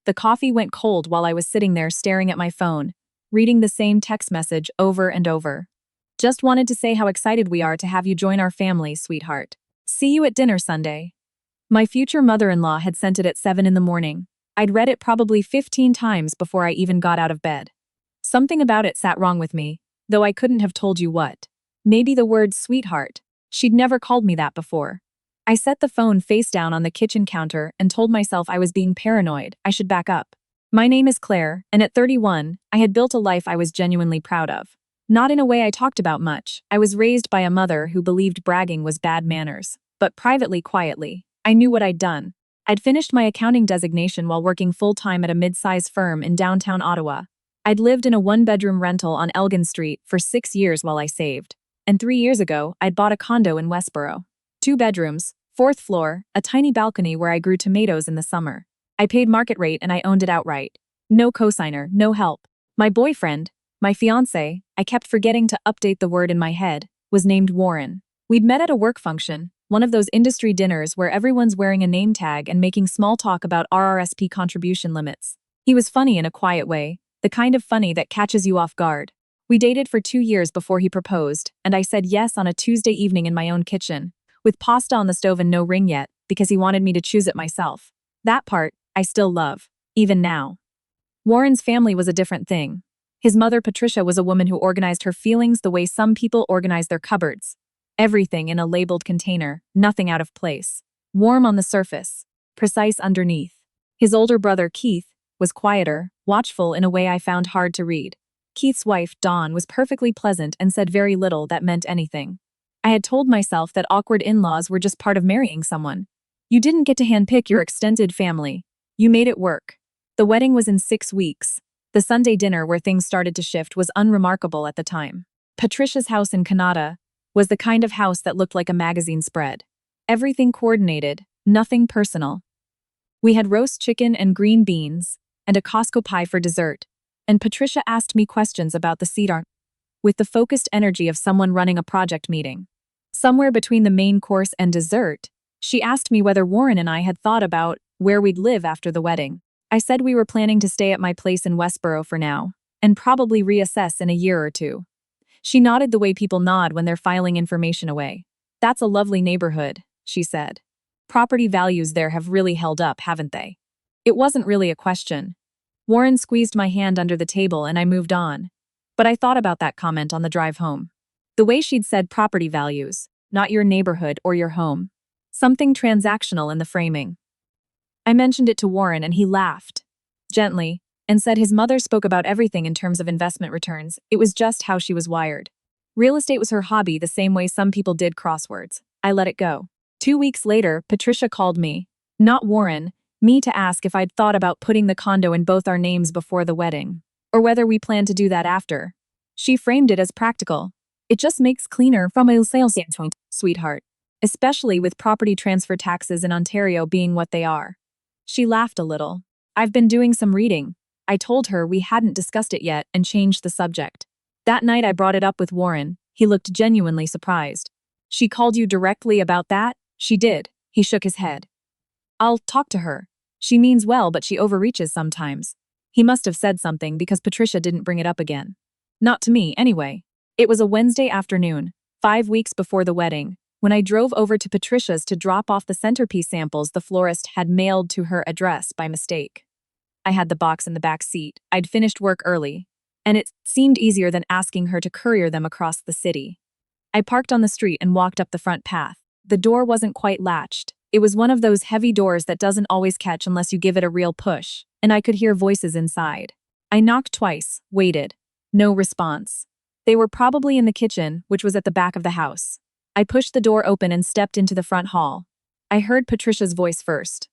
The coffee went cold while I was sitting there staring at my phone, reading the same text message over and over. Just wanted to say how excited we are to have you join our family, sweetheart. See you at dinner Sunday. My future mother-in-law had sent it at 7 in the morning. I'd read it probably 15 times before I even got out of bed. Something about it sat wrong with me, though I couldn't have told you what. Maybe the word sweetheart. She'd never called me that before. I set the phone face down on the kitchen counter and told myself I was being paranoid. I should back up. My name is Claire, and at 31, I had built a life I was genuinely proud of. Not in a way I talked about much. I was raised by a mother who believed bragging was bad manners, but privately, quietly, I knew what I'd done. I'd finished my accounting designation while working full-time at a mid-size firm in downtown Ottawa. I'd lived in a one-bedroom rental on Elgin Street for 6 years while I saved. And 3 years ago, I'd bought a condo in Westboro. 2 bedrooms, 4th floor, a tiny balcony where I grew tomatoes in the summer. I paid market rate and I owned it outright. No cosigner, no help. My boyfriend, my fiancé, I kept forgetting to update the word in my head, was named Warren. We'd met at a work function, one of those industry dinners where everyone's wearing a name tag and making small talk about RRSP contribution limits. He was funny in a quiet way, the kind of funny that catches you off guard. We dated for 2 years before he proposed, and I said yes on a Tuesday evening in my own kitchen, with pasta on the stove and no ring yet, because he wanted me to choose it myself. That part, I still love, even now. Warren's family was a different thing. His mother, Patricia, was a woman who organized her feelings the way some people organize their cupboards. Everything in a labeled container, nothing out of place. Warm on the surface, precise underneath. His older brother, Keith, was quieter, watchful in a way I found hard to read. Keith's wife, Dawn, was perfectly pleasant and said very little that meant anything. I had told myself that awkward in-laws were just part of marrying someone. You didn't get to handpick your extended family. You made it work. The wedding was in 6 weeks. The Sunday dinner where things started to shift was unremarkable at the time. Patricia's house in Canada was the kind of house that looked like a magazine spread. Everything coordinated, nothing personal. We had roast chicken and green beans, and a Costco pie for dessert, and Patricia asked me questions about the cedar with the focused energy of someone running a project meeting. Somewhere between the main course and dessert, she asked me whether Warren and I had thought about where we'd live after the wedding. I said we were planning to stay at my place in Westboro for now, and probably reassess in a year or two. She nodded the way people nod when they're filing information away. That's a lovely neighborhood, she said. Property values there have really held up, haven't they? It wasn't really a question. Warren squeezed my hand under the table and I moved on. But I thought about that comment on the drive home. The way she'd said property values, not your neighborhood or your home. Something transactional in the framing. I mentioned it to Warren and he laughed, gently, and said his mother spoke about everything in terms of investment returns. It was just how she was wired. Real estate was her hobby the same way some people did crosswords. I let it go. 2 weeks later, Patricia called me, not Warren, me to ask if I'd thought about putting the condo in both our names before the wedding, or whether we planned to do that after. She framed it as practical. It just makes cleaner from a sales standpoint, sweetheart, especially with property transfer taxes in Ontario being what they are. She laughed a little. I've been doing some reading. I told her we hadn't discussed it yet and changed the subject. That night I brought it up with Warren. He looked genuinely surprised. She called you directly about that? She did. He shook his head. I'll talk to her. She means well, but she overreaches sometimes. He must have said something because Patricia didn't bring it up again. Not to me, anyway. It was a Wednesday afternoon, 5 weeks before the wedding, when I drove over to Patricia's to drop off the centerpiece samples the florist had mailed to her address by mistake. I had the box in the back seat. I'd finished work early, and it seemed easier than asking her to courier them across the city. I parked on the street and walked up the front path. The door wasn't quite latched. It was one of those heavy doors that doesn't always catch unless you give it a real push, and I could hear voices inside. I knocked twice, waited. No response. They were probably in the kitchen, which was at the back of the house. I pushed the door open and stepped into the front hall. I heard Patricia's voice first.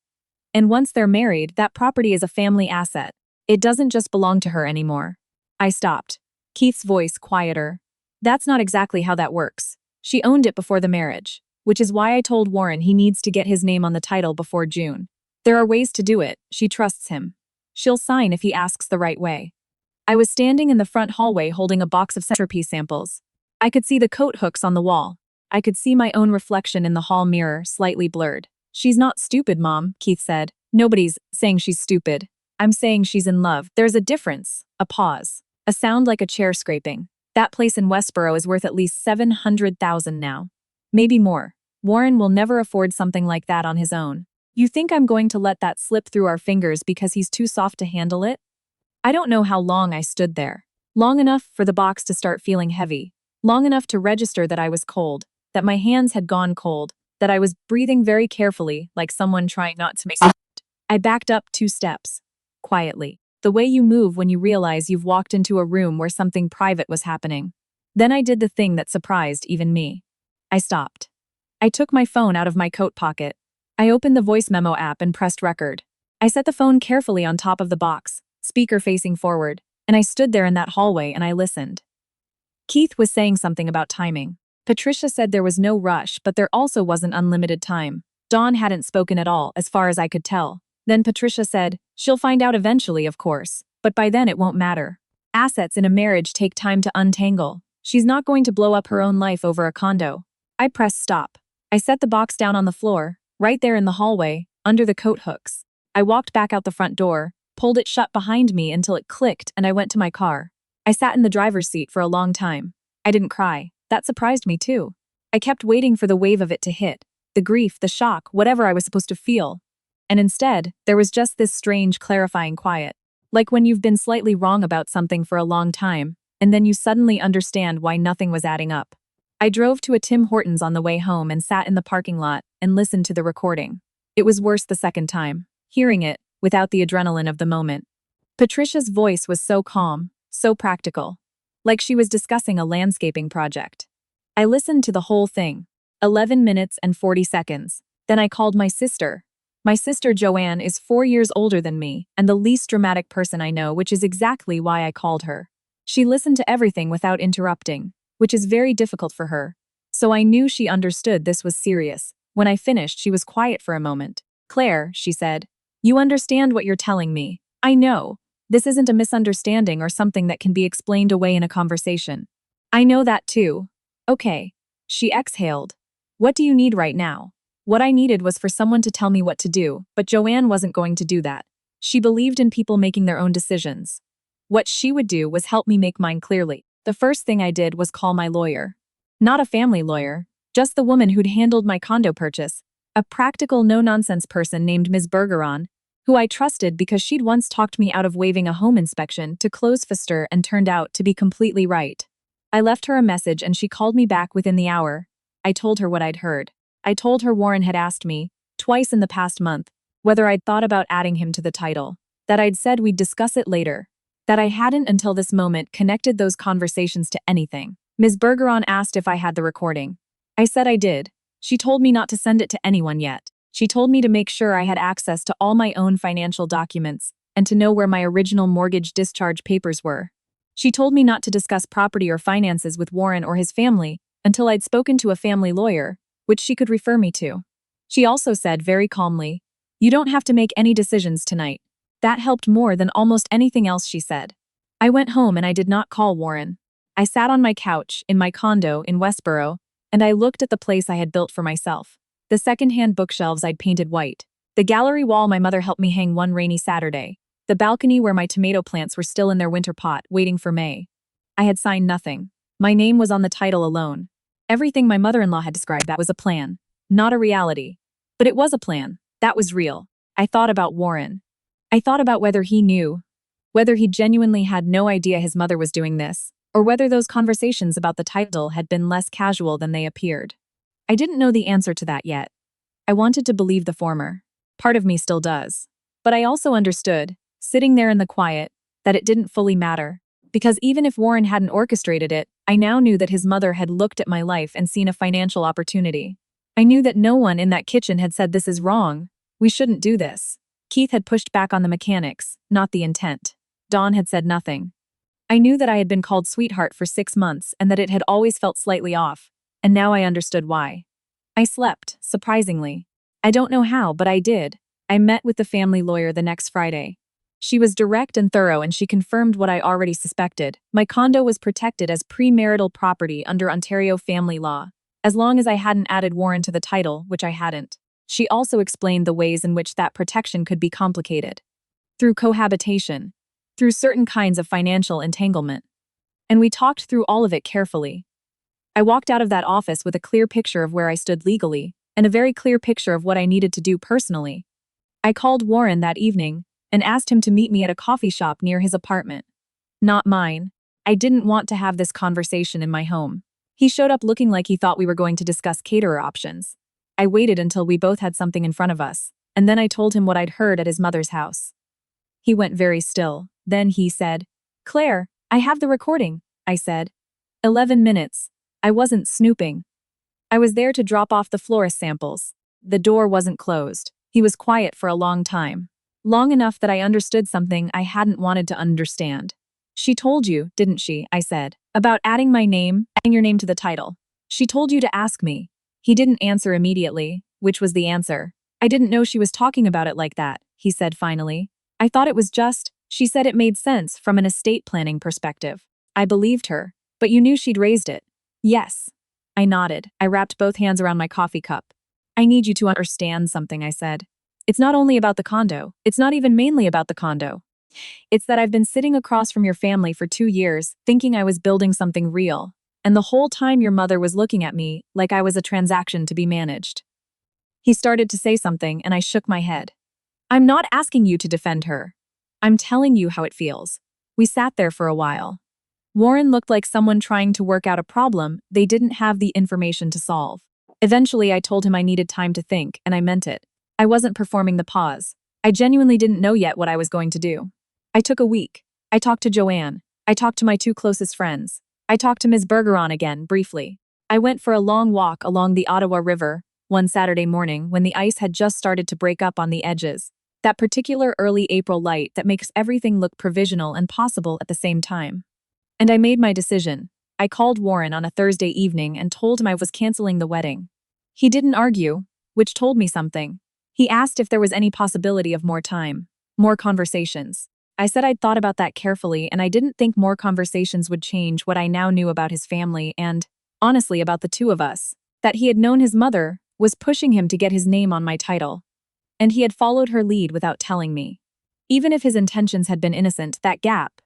And once they're married, that property is a family asset. It doesn't just belong to her anymore. I stopped. Keith's voice quieter. That's not exactly how that works. She owned it before the marriage, which is why I told Warren he needs to get his name on the title before June. There are ways to do it. She trusts him. She'll sign if he asks the right way. I was standing in the front hallway holding a box of centerpiece samples. I could see the coat hooks on the wall. I could see my own reflection in the hall mirror, slightly blurred. She's not stupid, Mom, Keith said. Nobody's saying she's stupid. I'm saying she's in love. There's a difference. A pause. A sound like a chair scraping. That place in Westboro is worth at least $700,000 now. Maybe more. Warren will never afford something like that on his own. You think I'm going to let that slip through our fingers because he's too soft to handle it? I don't know how long I stood there. Long enough for the box to start feeling heavy. Long enough to register that I was cold, that my hands had gone cold, that I was breathing very carefully like someone trying not to make sound. I backed up 2 steps. Quietly. The way you move when you realize you've walked into a room where something private was happening. Then I did the thing that surprised even me. I stopped. I took my phone out of my coat pocket. I opened the voice memo app and pressed record. I set the phone carefully on top of the box, speaker facing forward, and I stood there in that hallway and I listened. Keith was saying something about timing. Patricia said there was no rush, but there also wasn't unlimited time. Dawn hadn't spoken at all, as far as I could tell. Then Patricia said, she'll find out eventually, of course, but by then it won't matter. Assets in a marriage take time to untangle. She's not going to blow up her own life over a condo. I pressed stop. I set the box down on the floor, right there in the hallway, under the coat hooks. I walked back out the front door, pulled it shut behind me until it clicked, and I went to my car. I sat in the driver's seat for a long time. I didn't cry. That surprised me too. I kept waiting for the wave of it to hit. The grief, the shock, whatever I was supposed to feel. And instead, there was just this strange, clarifying quiet. Like when you've been slightly wrong about something for a long time, and then you suddenly understand why nothing was adding up. I drove to a Tim Hortons on the way home and sat in the parking lot and listened to the recording. It was worse the second time, hearing it, without the adrenaline of the moment. Patricia's voice was so calm, so practical. Like she was discussing a landscaping project. I listened to the whole thing. 11 minutes and 40 seconds. Then I called my sister. My sister Joanne is 4 years older than me and the least dramatic person I know, which is exactly why I called her. She listened to everything without interrupting, which is very difficult for her. So I knew she understood this was serious. When I finished, she was quiet for a moment. Claire, she said, you understand what you're telling me. I know. This isn't a misunderstanding or something that can be explained away in a conversation. I know that too. Okay. She exhaled. What do you need right now? What I needed was for someone to tell me what to do, but Joanne wasn't going to do that. She believed in people making their own decisions. What she would do was help me make mine clearly. The first thing I did was call my lawyer. Not a family lawyer, just the woman who'd handled my condo purchase, a practical, no-nonsense person named Ms. Bergeron, who I trusted because she'd once talked me out of waiving a home inspection to close Pfister and turned out to be completely right. I left her a message and she called me back within the hour. I told her what I'd heard. I told her Warren had asked me, twice in the past month, whether I'd thought about adding him to the title, that I'd said we'd discuss it later, that I hadn't until this moment connected those conversations to anything. Ms. Bergeron asked if I had the recording. I said I did. She told me not to send it to anyone yet. She told me to make sure I had access to all my own financial documents and to know where my original mortgage discharge papers were. She told me not to discuss property or finances with Warren or his family until I'd spoken to a family lawyer, which she could refer me to. She also said very calmly, you don't have to make any decisions tonight. That helped more than almost anything else she said. I went home and I did not call Warren. I sat on my couch in my condo in Westboro and I looked at the place I had built for myself. The secondhand bookshelves I'd painted white. The gallery wall my mother helped me hang one rainy Saturday. The balcony where my tomato plants were still in their winter pot, waiting for May. I had signed nothing. My name was on the title alone. Everything my mother-in-law had described, that was a plan, not a reality. But it was a plan. That was real. I thought about Warren. I thought about whether he knew, whether he genuinely had no idea his mother was doing this, or whether those conversations about the title had been less casual than they appeared. I didn't know the answer to that yet. I wanted to believe the former. Part of me still does. But I also understood, sitting there in the quiet, that it didn't fully matter. Because even if Warren hadn't orchestrated it, I now knew that his mother had looked at my life and seen a financial opportunity. I knew that no one in that kitchen had said this is wrong. We shouldn't do this. Keith had pushed back on the mechanics, not the intent. Dawn had said nothing. I knew that I had been called sweetheart for 6 months and that it had always felt slightly off, and now I understood why. I slept, surprisingly. I don't know how, but I did. I met with the family lawyer the next Friday. She was direct and thorough and she confirmed what I already suspected. My condo was protected as premarital property under Ontario family law, as long as I hadn't added Warren to the title, which I hadn't. She also explained the ways in which that protection could be complicated. through cohabitation, through certain kinds of financial entanglement. And we talked through all of it carefully. I walked out of that office with a clear picture of where I stood legally, and a very clear picture of what I needed to do personally. I called Warren that evening and asked him to meet me at a coffee shop near his apartment. Not mine. I didn't want to have this conversation in my home. He showed up looking like he thought we were going to discuss caterer options. I waited until we both had something in front of us, and then I told him what I'd heard at his mother's house. He went very still. Then he said, "Claire, I have the recording," I said. 11 minutes. I wasn't snooping. I was there to drop off the florist samples. The door wasn't closed. He was quiet for a long time. Long enough that I understood something I hadn't wanted to understand. "She told you, didn't she," I said, "about adding your name to the title. She told you to ask me." He didn't answer immediately, which was the answer. "I didn't know she was talking about it like that," he said finally. "I thought it was just, she said it made sense from an estate planning perspective." I believed her. "But you knew she'd raised it." "Yes." I nodded. I wrapped both hands around my coffee cup. "I need you to understand something," I said. "It's not only about the condo. It's not even mainly about the condo. It's that I've been sitting across from your family for 2 years, thinking I was building something real. And the whole time your mother was looking at me like I was a transaction to be managed." He started to say something, and I shook my head. "I'm not asking you to defend her. I'm telling you how it feels." We sat there for a while. Warren looked like someone trying to work out a problem they didn't have the information to solve. Eventually, I told him I needed time to think, and I meant it. I wasn't performing the pause. I genuinely didn't know yet what I was going to do. I took a week. I talked to Joanne. I talked to my 2 closest friends. I talked to Ms. Bergeron again, briefly. I went for a long walk along the Ottawa River one Saturday morning when the ice had just started to break up on the edges. That particular early April light that makes everything look provisional and possible at the same time. And I made my decision. I called Warren on a Thursday evening and told him I was canceling the wedding. He didn't argue, which told me something. He asked if there was any possibility of more time, more conversations. I said I'd thought about that carefully, and I didn't think more conversations would change what I now knew about his family and, honestly, about the 2 of us. That he had known his mother was pushing him to get his name on my title. And he had followed her lead without telling me. Even if his intentions had been innocent, that gap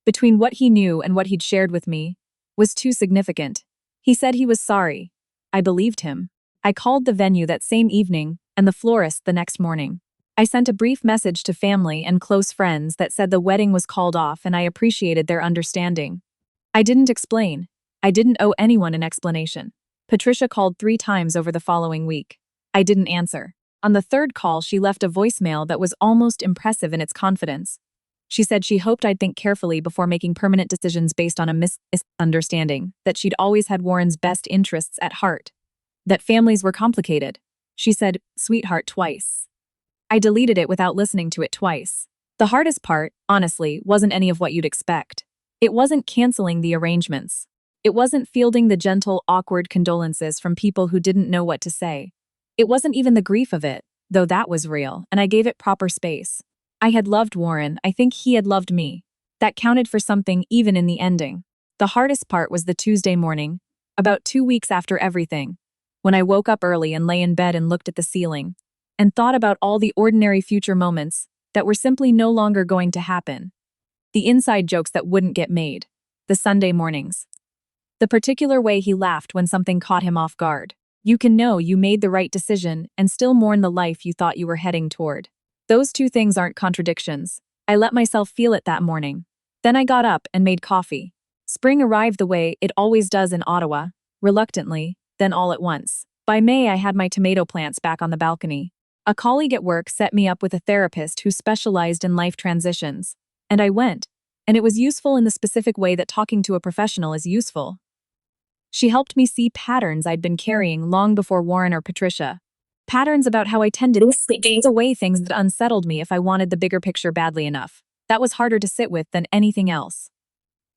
between what he knew and what he'd shared with me was too significant. He said he was sorry. I believed him. I called the venue that same evening and the florist the next morning. I sent a brief message to family and close friends that said the wedding was called off, and I appreciated their understanding. I didn't explain. I didn't owe anyone an explanation. Patricia called 3 times over the following week. I didn't answer. On the 3rd call, she left a voicemail that was almost impressive in its confidence. She said she hoped I'd think carefully before making permanent decisions based on a misunderstanding, that she'd always had Warren's best interests at heart, that families were complicated. She said, "Sweetheart," twice. I deleted it without listening to it twice. The hardest part, honestly, wasn't any of what you'd expect. It wasn't canceling the arrangements. It wasn't fielding the gentle, awkward condolences from people who didn't know what to say. It wasn't even the grief of it, though that was real, and I gave it proper space. I had loved Warren. I think he had loved me. That counted for something even in the ending. The hardest part was the Tuesday morning, about 2 weeks after everything, when I woke up early and lay in bed and looked at the ceiling, and thought about all the ordinary future moments that were simply no longer going to happen. The inside jokes that wouldn't get made. The Sunday mornings. The particular way he laughed when something caught him off guard. You can know you made the right decision and still mourn the life you thought you were heading toward. Those 2 things aren't contradictions. I let myself feel it that morning. Then I got up and made coffee. Spring arrived the way it always does in Ottawa, reluctantly, then all at once. By May, I had my tomato plants back on the balcony. A colleague at work set me up with a therapist who specialized in life transitions. And I went, and it was useful in the specific way that talking to a professional is useful. She helped me see patterns I'd been carrying long before Warren or Patricia. Patterns about how I tended to gaze away things that unsettled me if I wanted the bigger picture badly enough. That was harder to sit with than anything else.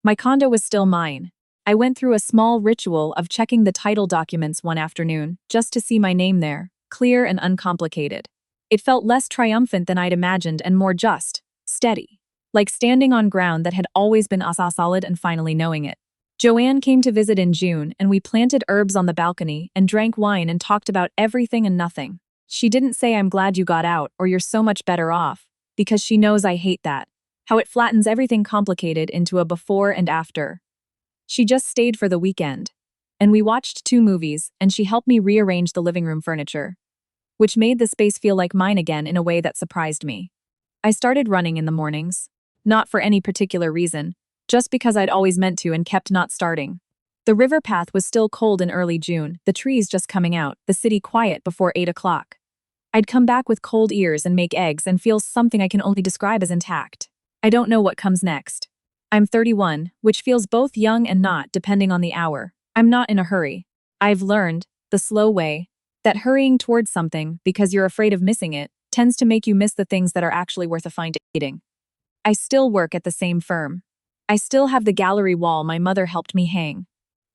My condo was still mine. I went through a small ritual of checking the title documents one afternoon, just to see my name there, clear and uncomplicated. It felt less triumphant than I'd imagined and more just, steady. Like standing on ground that had always been solid and finally knowing it. Joanne came to visit in June, and we planted herbs on the balcony and drank wine and talked about everything and nothing. She didn't say "I'm glad you got out" or "you're so much better off." because she knows I hate that. How it flattens everything complicated into a before and after. She just stayed for the weekend. And we watched 2 movies, and she helped me rearrange the living room furniture, which made the space feel like mine again in a way that surprised me. I started running in the mornings. Not for any particular reason, just because I'd always meant to and kept not starting. The river path was still cold in early June, the trees just coming out, the city quiet before 8 o'clock. I'd come back with cold ears and make eggs and feel something I can only describe as intact. I don't know what comes next. I'm 31, which feels both young and not, depending on the hour. I'm not in a hurry. I've learned, the slow way, that hurrying towards something, because you're afraid of missing it, tends to make you miss the things that are actually worth a finding. I still work at the same firm. I still have the gallery wall my mother helped me hang.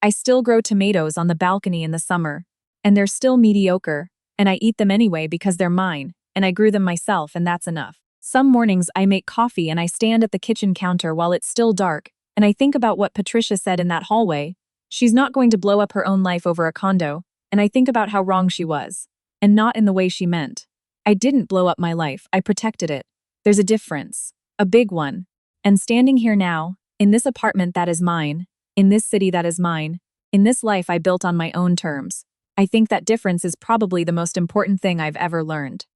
I still grow tomatoes on the balcony in the summer, and they're still mediocre, and I eat them anyway because they're mine, and I grew them myself, and that's enough. Some mornings I make coffee and I stand at the kitchen counter while it's still dark, and I think about what Patricia said in that hallway. She's not going to blow up her own life over a condo, and I think about how wrong she was, and not in the way she meant. I didn't blow up my life, I protected it. There's a difference. A big one. And standing here now, in this apartment that is mine, in this city that is mine, in this life I built on my own terms, I think that difference is probably the most important thing I've ever learned.